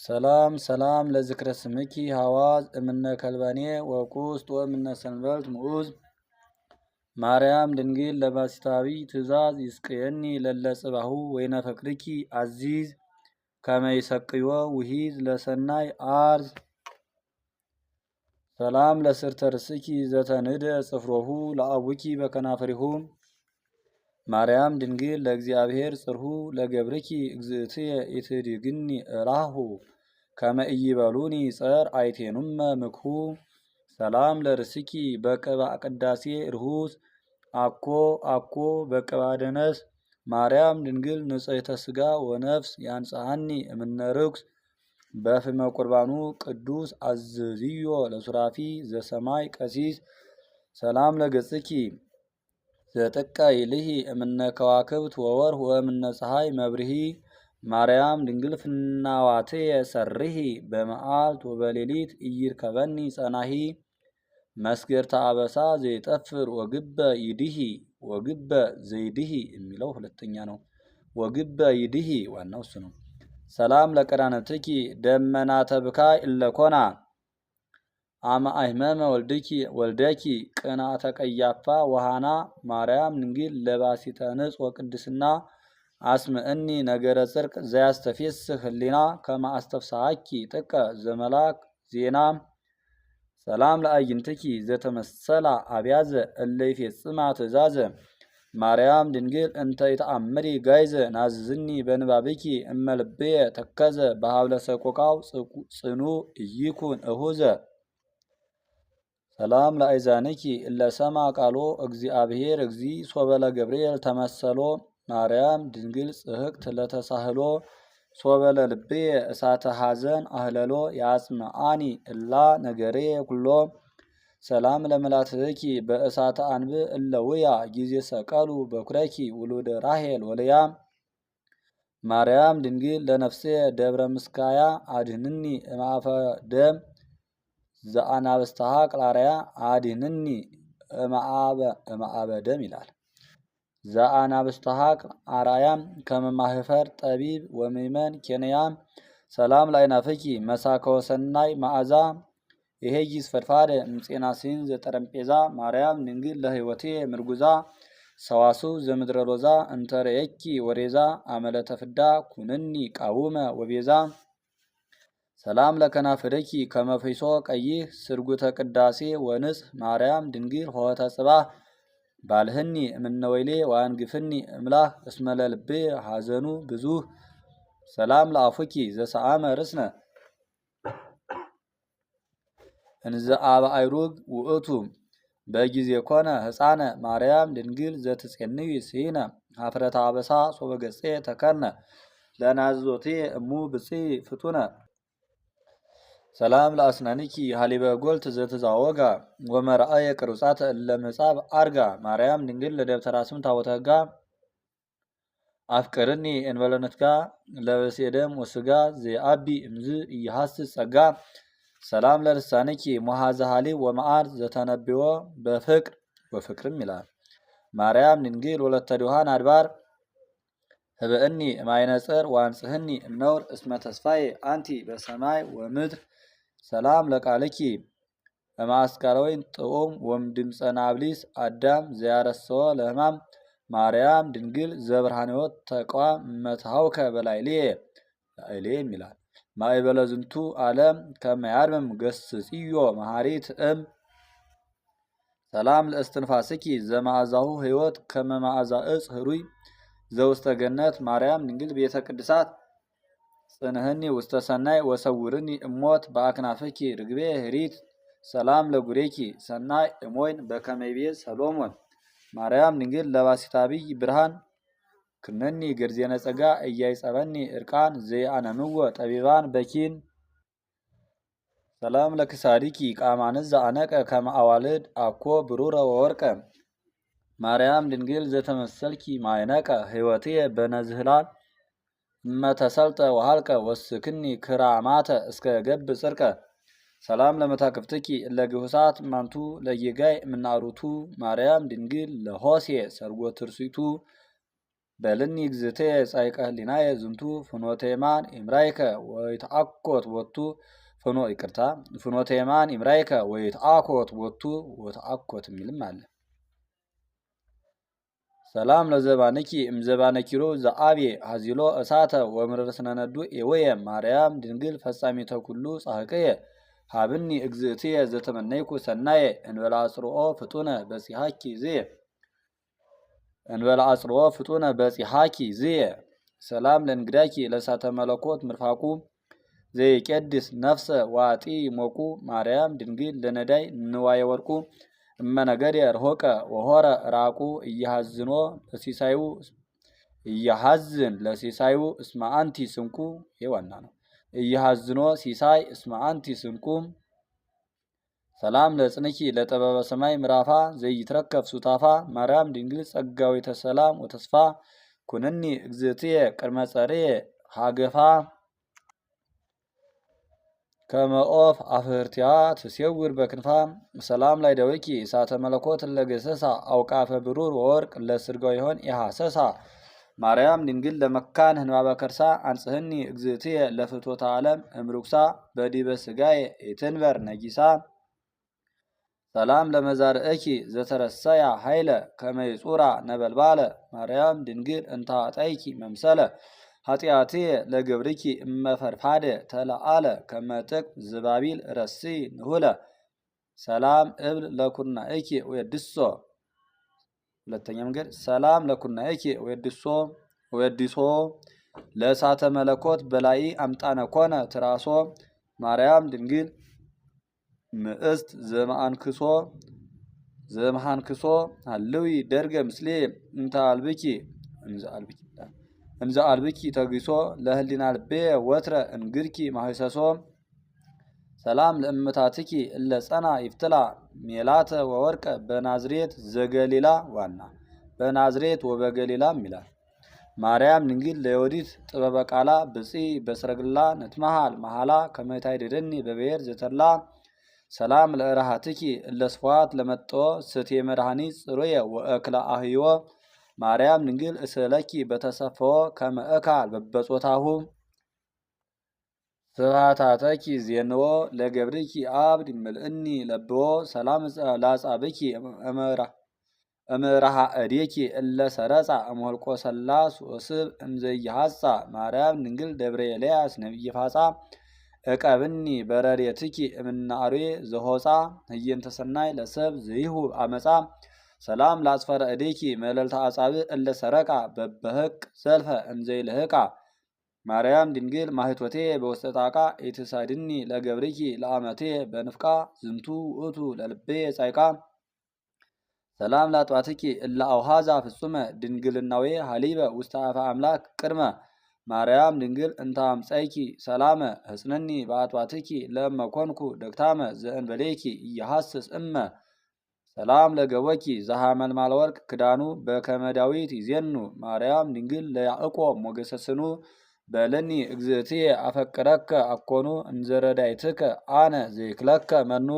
ሰላም ሰላም ለዝክረ ስምኪ ሐዋዝ እምነ ከልባኔ ወቁስጥ ወእምነ ሰንበልት ምዑዝ ማርያም ድንግል ለባሲታዊ ትእዛዝ ይስቅየኒ ለለጽባሁ ወይነፈቅርኪ አዚዝ ከመይሰቅዮ ውሂዝ ለሰናይ አርዝ ሰላም ለስርተ ርስኪ ዘተንህደ ጽፍሮሁ ለአቡኪ በከናፍሪሁ ማርያም ድንግል ለእግዚአብሔር ጽርሁ ለገብርኪ እግዝእትየ ኢትድግኒ እራሁ ከመ ኢይበሉኒ ጸር አይቴኑመ ምክሁ ሰላም ለርስኪ በቅባ ቅዳሴ ርሁስ አኮ አኮ በቅባ ደነስ ማርያም ድንግል ንጽሕተ ሥጋ ወነፍስ ያንጽሐኒ እምነ ርኩስ በፍመ ቁርባኑ ቅዱስ አዝዝዮ ለሱራፊ ዘሰማይ ቀሲስ ሰላም ለገጽኪ ዘጥቀ ይልሂ እምነ ከዋክብት ወወርህ ወእምነ ፀሐይ መብርሂ ማርያም ድንግል ፍናዋትየ ሰርሂ በመዓልት ወበሌሊት ኢይርከበኒ ጸናሂ መስገርተ አበሳ ዘይጠፍር ወግበ ይድሂ ወግበ ዘይድሂ የሚለው ሁለተኛ ነው። ወግበ ይድሂ ዋናው እሱ ነው። ሰላም ለቀዳነትኪ ደመናተ ብካይ እለኮና አመ አይመመ ወልደኪ ቅንአተ ቀያፋ ወሃና ማርያም ድንግል ለባሲተ ንጽ ወቅድስና አስምዕኒ ነገረ ጽርቅ ዘያስተፌስህ ህሊና ከመ አስተፍስሐኪ ጥቀ ዘመላክ ዜና ሰላም ለአይንትኪ ዘተመሰላ አብያዘ እለ ይፌጽማ ትእዛዘ ማርያም ድንግል እንተ ይተአምሪ ጋይዘ ናዝዝኒ በንባብኪ እመልብየ ተከዘ በሀብለ ሰቆቃው ጽኑ ኢይኩን እሁዘ ሰላም ለአይዛንኪ እለ ሰማ ቃሎ እግዚአብሔር እግዚ ሶበለ ገብርኤል ተመሰሎ ማርያም ድንግል ጽህቅት ለተሳህሎ ሶበለ ልብየ እሳተ ሐዘን አህለሎ ያጽምአኒ እላ ነገሬ ኩሎ ሰላም ለመላትኪ በእሳተ አንብ እለውያ ጊዜ ሰቀሉ በኩረኪ ውሉደ ራሄል ወለያ ማርያም ድንግል ለነፍሴ ደብረ ምስካያ አድህንኒ እምአፈ ደም ዘአናብስተሃ ቅላርያ አድህንኒ እምአበ ደም ይላል። ዘአናብስተሃ አራያም ከመማህፈር ጠቢብ ወምእመን ኬንያም ሰላም ላይናፍኪ መሳከወ ሰናይ መዓዛ ይሄይስ ፈድፋደ እምፄና ሲን ዘጠረምጴዛ ማርያም ድንግል ለህይወቴ ምርጉዛ ሰዋሱ ዘምድረ ሎዛ እንተረየኪ ወሬዛ አመለተ ፍዳ ኩንኒ ቃውመ ወቤዛ ሰላም ለከናፍርኪ ከመፊሶ ቀይህ ስርጉተ ቅዳሴ ወንጽህ ማርያም ድንግል ሆተ ጽባህ ባልህኒ እምነወይሌ ዋንግፍኒ እምላህ እስመለ ልቤ ሐዘኑ ብዙህ ሰላም ለአፉኪ ዘሰአመ ርስነ እንዘ አበ አይሩግ ውእቱ በጊዜ ኮነ ህፃነ ማርያም ድንግል ዘትጼንዊ ስሂነ ሀፍረተ አበሳ ሶበ ገጼ ተከርነ ለናዝዞቴ እሙ ብጽ ፍቱነ ሰላም ለአስናንኪ ሀሊበ ጎልት ዘትዛወጋ ወመርአየ ቅሩጻተ እለ ምጻብ አርጋ ማርያም ድንግል ለደብተራ ስም ታቦተ ሕጋ አፍቅርኒ እንበለነትጋ ለበሴ ደም ወስጋ ዘአቢ እምዝ እየሐስስ ጸጋ ሰላም ለልሳንኪ ሙሃዘ ሀሊብ ወመዓር ዘተነብዮ በፍቅር ወፍቅርም ይላል። ማርያም ድንግል ወለተ ድኃን አድባር ህብእኒ እማይነጽር ዋንጽህኒ እምነውር እስመ ተስፋዬ አንቲ በሰማይ ወምድር ሰላም ለቃልኪ እማስካረወይን ጥዑም ወምድምፀ ናብሊስ አዳም ዘያረሰወ ለህማም ማርያም ድንግል ዘብርሃን ሕይወት ተቋም መትሃውከ በላይልየ ላይልየም ይላል። ማእበለ ዝንቱ ዓለም ከመያርምም ገስጽዮ መሐሪት ሰላም ለእስትንፋስኪ ዘመዓዛሁ ሕይወት ከመማዓዛ እጽ ህሩይ ዘውስተ ገነት ማርያም ድንግል ቤተ ቅድሳት ጽንህኒ ውስተ ሰናይ ወሰውርኒ እሞት በአክናፍኪ ርግቤ ህሪት ሰላም ለጉሬኪ ሰናይ እሞይን በከመይቤ ሰሎሞን ማርያም ድንግል ለባሲታቢይ ብርሃን ክነኒ ገርዜነ ጸጋ እያይጸበኒ እርቃን ዘአነምወ ጠቢባን በኪን ሰላም ለክሳዲኪ ቃማንዝ አነቀ ከመ አዋልድ አኮ ብሩረ ወወርቀ ማርያም ድንግል ዘተመሰልኪ ማይነቀ ህይወትየ በነዝህላል እመተሰልጠ ወሃልቀ ወስክኒ ክራማተ እስከ ገብ ጽርቀ ሰላም ለመታክፍትኪ ለግሁሳት ማንቱ ለየጋይ ምናሩቱ ማርያም ድንግል ለሆሴ ሰርጎ ትርሲቱ በልኒ እግዝእትየ ጻይቀ ህሊናየ ዝንቱ ፍኖተ የማን ኢምራይከ ወይትአኮት ቦቱ ፍኖተ የማን ኢምራይከ ወይትአኮት ቦቱ ወትአኮት የሚልም አለ። ሰላም ለዘባነኪ እምዘባነኪሮ ዘአብየ ሀዚሎ እሳተ ወምርርስነነዱ ኤወየ ማርያም ድንግል ፈጻሚተ ኩሉ ጻህቅየ ሀብኒ እግዝእትየ ዘተመነይኩ ሰናየ እንበላ አጽርኦ ፍጡነ በጺሐኪ ዝየ ሰላም ለእንግዳኪ ለእሳተ መለኮት ምርፋቁ ዘይቄድስ ነፍሰ ዋጢ ሞቁ ማርያም ድንግል ለነዳይ ንዋየ ወርቁ እመነገድ ርሆቀ ወሆረ ራቁ እያሐዝን ለሲሳዩ እስመ አንቲ ስንኩ ይዋና ነው። እያሐዝኖ ሲሳይ እስመ አንቲ ስንኩ ሰላም ለጽንኪ ለጠበበ ሰማይ ምራፋ ዘይትረከብ ሱታፋ ማርያም ድንግል ጸጋዊተ ሰላም ወተስፋ ኩነኒ እግዝእትየ ቅድመ ጸርየ ሀገፋ ከመኦፍ አፍህርቲያ ትሴውር በክንፋ ሰላም ላይ ደወኪ እሳተ መለኮት ለገሰሳ አውቃፈ ብሩር ወወርቅ ለስርጋው ይሆን ኢሐሰሳ ማርያም ድንግል ለመካን ህንባበ ከርሳ አንጽህኒ እግዝእትየ ለፍቶተ ዓለም እምሩክሳ በዲበ ስጋየ የትንበር ነጊሳ ሰላም ለመዛርእኪ ዘተረሰያ ኃይለ ከመይጹራ ነበልባለ ማርያም ድንግል እንታ ጣይኪ መምሰለ ኃጢአትየ ለገብርኪ እመፈርፋደ ተለአለ ከመጥቅ ዝባቢል ረሲ ንሁለ ሰላም እብል ለኩርናእኪ ወየድሶ ሁለተኛ መንገድ ሰላም ለኩርናእኪ ወየድሶ ለእሳተ መለኮት በላይ አምጣነ ኮነ ትራሶ ማርያም ድንግል ምእስት ዘመሃንክሶ አልዊ ደርገ ምስሌ እንተ አልብኪ ተግሶ ለህሊና ልቤ ወትረ እንግድኪ ማህሰሶ ሰላም ለእመታትኪ እለ ጸና ይፍትላ ሜላተ ወወርቀ በናዝሬት ዘገሊላ ዋና በናዝሬት ወበገሊላ ይላል። ማርያም ድንግል ለዮዲት ጥበበ ቃላ ብፂ በስረግላ ነትመሃል መሃላ ከመታይ ደደኒ በብሔር ዘተላ ሰላም ለእራሃትኪ እለ ስፋት ለመጦ ስቴ መድኃኒት ጽሩየ ወእክለ አህዮ ማርያም ድንግል እስለኪ በተሰፈዎ ከመእካል በበጾታሁ ስብሐታተኪ ዜንዎ ለገብርኪ አብድ ምልእኒ ለብዎ ሰላም ላጻብኪ እምራሃ እዴኪ እለ ሰረጻ እምሆልቆ ሰላስ ወስብ እንዘይሐጻ ማርያም ድንግል ደብረ ኤልያስ ነቢይ ፋጻ እቀብኒ በረሬትኪ እምናሬ ዘሆጻ ህየንተ ሰናይ ለሰብ ዘይሁ አመጻ ሰላም ላጽፈረ እዴኪ መለልታ አጻብዕ እለ ሰረቃ በበህቅ ዘልፈ እንዘይልህቃ ማርያም ድንግል ማህቶቴ በውስተ ጣቃ ኢትሳድኒ ለገብርኪ ለአመቴ በንፍቃ ዝንቱ ውእቱ ለልቤ ጻይቃ ሰላም ላጥዋትኪ እለ አውሃዛ ፍጹመ ድንግልናዌ ሀሊበ ውስተ አፈ አምላክ ቅድመ ማርያም ድንግል እንተ አምጻይኪ ሰላመ ህጽነኒ በአጥዋትኪ ለእመ ኮንኩ ደግታመ ዘእንበሌኪ እየሐስስ እመ ሰላም ለገቦኪ ዘሐመልማለ ወርቅ ክዳኑ በከመ ዳዊት ይዜኑ ማርያም ድንግል ለያዕቆብ ሞገሰስኑ በለኒ እግዝእትየ አፈቅረከ አኮኑ እንዘረዳይትከ አነ ዘይክለከ መኑ